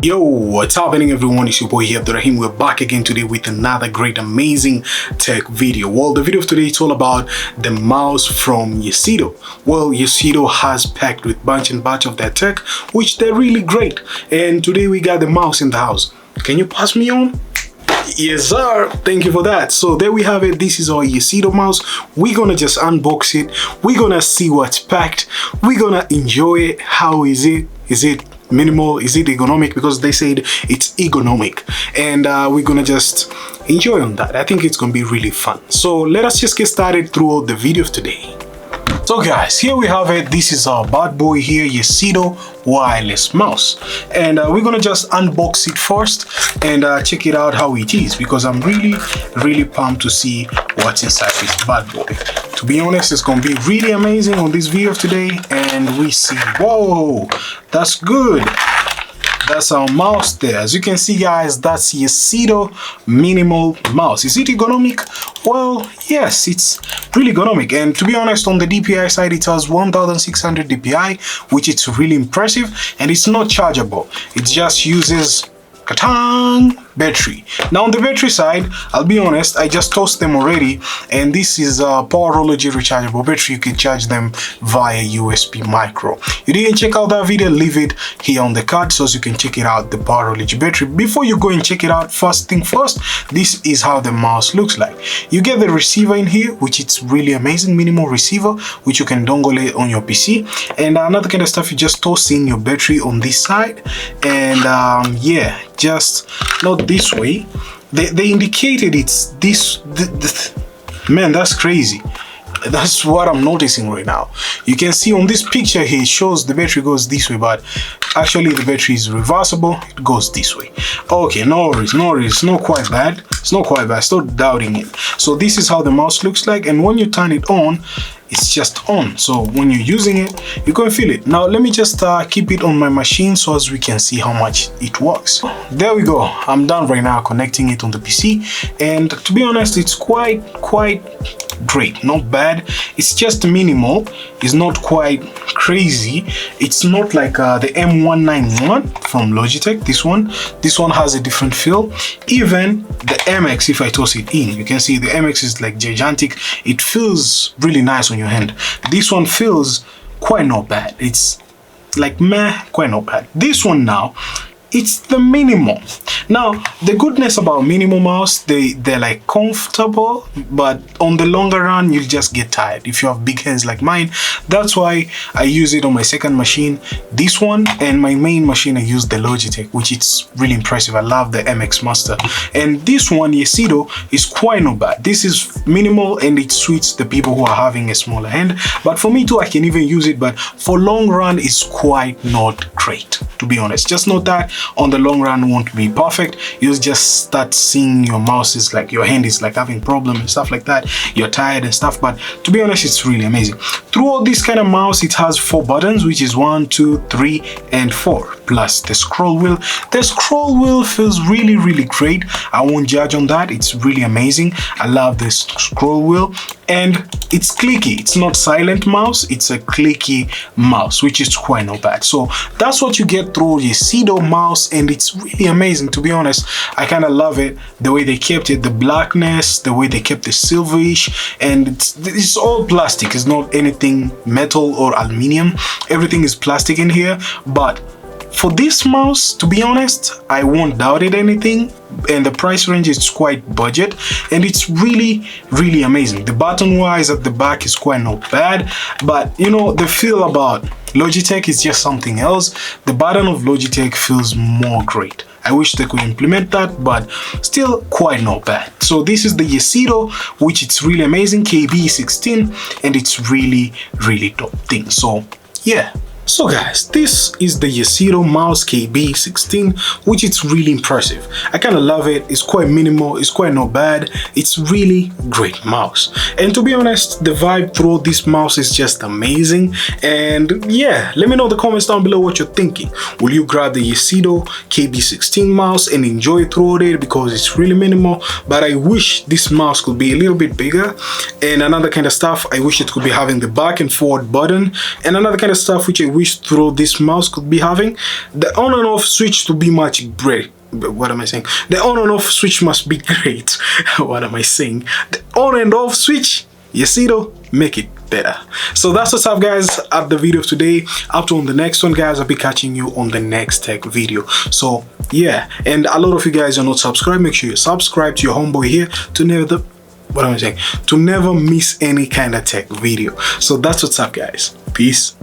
Yo, what's happening everyone? It's your boy here, Abdurrahim. We're back again today with another great, amazing tech video. Well, the video of today is all about the mouse from Yesido. Well, Yesido has packed with bunch and bunch of their tech, which they're really great. And today we got the mouse in the house. Can you pass me on? Yes sir, thank you for that. So there we have it. This is our Yesido mouse. We're gonna just unbox it. We're gonna see what's packed. We're gonna enjoy it. How is it? Is it minimal? Is it ergonomic? Because they said it's ergonomic, and we're gonna just enjoy on that. I think it's gonna be really fun. So let us just get started throughout the video of today. So guys, here we have it. This is our bad boy here, Yesido wireless mouse, and we're gonna just unbox it first and check it out how it is, because I'm really pumped to see what's inside this bad boy. To be honest, it's gonna be really amazing on this video of today. And we see, whoa, that's good. That's our mouse there. As you can see guys, that's Yesido minimal mouse. Is it ergonomic? Well, yes, it's really ergonomic. And to be honest, on the DPI side, it has 1600 DPI, which is really impressive. And it's not chargeable. It just uses battery. Now on the battery side, I'll be honest, I just tossed them already, and this is a Powerology rechargeable battery. You can charge them via USB micro. You didn't check out that video, leave it here on the card so you can check it out, the Powerology battery. Before you go and check it out, first thing first, this is how the mouse looks like. You get the receiver in here, which is really amazing, minimal receiver, which you can dongle it on your PC. And another kind of stuff, you just toss in your battery on this side, and yeah, just not this way. They indicated it's this. Man, that's crazy. That's what I'm noticing right now. You can see on this picture here, it shows the battery goes this way, but actually the battery is reversible. It goes this way. Okay, no worries, no worries. It's not quite bad. It's not quite bad. Stop doubting it. So this is how the mouse looks like, and when you turn it on, it's just on. So when you're using it, you can feel it. Now let me just keep it on my machine so as we can see how much it works. There we go. I'm done right now connecting it on the PC, and to be honest, it's quite great. Not bad. It's just minimal. It's not quite crazy. It's not like the M191 from Logitech. This one has a different feel. Even the MX, if I toss it in, you can see the MX is like gigantic. It feels really nice on your hand. This one feels quite not bad. It's like meh, quite not bad. This one now, it's the minimal. Now the goodness about minimal mouse, they're like comfortable, but on the longer run you'll just get tired if you have big hands like mine. That's why I use it on my second machine, this one, and my main machine I use the Logitech, which is really impressive. I love the MX Master. And this one, Yesido, is quite not bad. This is minimal and it suits the people who are having a smaller hand, but for me too, I can even use it, but for long run it's quite not great, to be honest. Just know that on the long run won't be perfect. You'll just start seeing your mouse is like, your hand is like having problems and stuff like that. You're tired and stuff, but to be honest, it's really amazing. Throughout this kind of mouse, it has 4 buttons, which is 1, 2, 3, and 4, plus the scroll wheel. The scroll wheel feels really great. I won't judge on that. It's really amazing. I love this scroll wheel, and it's clicky. It's not silent mouse, it's a clicky mouse, which is quite not bad. So that's what you get through Yesido mouse, and it's really amazing. To be honest, I kind of love it, the way they kept it, the blackness, the way they kept the silverish, and it's all plastic. It's not anything metal or aluminum. Everything is plastic in here. But for this mouse, to be honest, I won't doubt it anything, and the price range is quite budget, and it's really amazing. The button wise at the back is quite not bad, but you know, the feel about Logitech is just something else. The button of Logitech feels more great. I wish they could implement that, but still quite not bad. So this is the Yesido, which it's really amazing, KB16, and it's really top thing. So yeah. So guys, this is the Yesido mouse KB16, which is really impressive. I kind of love it. It's quite minimal, it's quite not bad. It's really great mouse. And to be honest, the vibe through this mouse is just amazing. And yeah, let me know in the comments down below what you're thinking. Will you grab the Yesido KB16 mouse and enjoy through it, because it's really minimal? But I wish this mouse could be a little bit bigger. And another kind of stuff, I wish it could be having the back and forward button. And another kind of stuff which I wish through this mouse could be having. The on and off switch to be much great. What am I saying? The on and off switch must be great. What am I saying? The on and off switch, Yesido, make it better. So that's what's up, guys, at the video today. Up to on the next one, guys. I'll be catching you on the next tech video. So yeah, and a lot of you guys are not subscribed. Make sure you subscribe to your homeboy here to never to never miss any kind of tech video. So that's what's up, guys. Peace.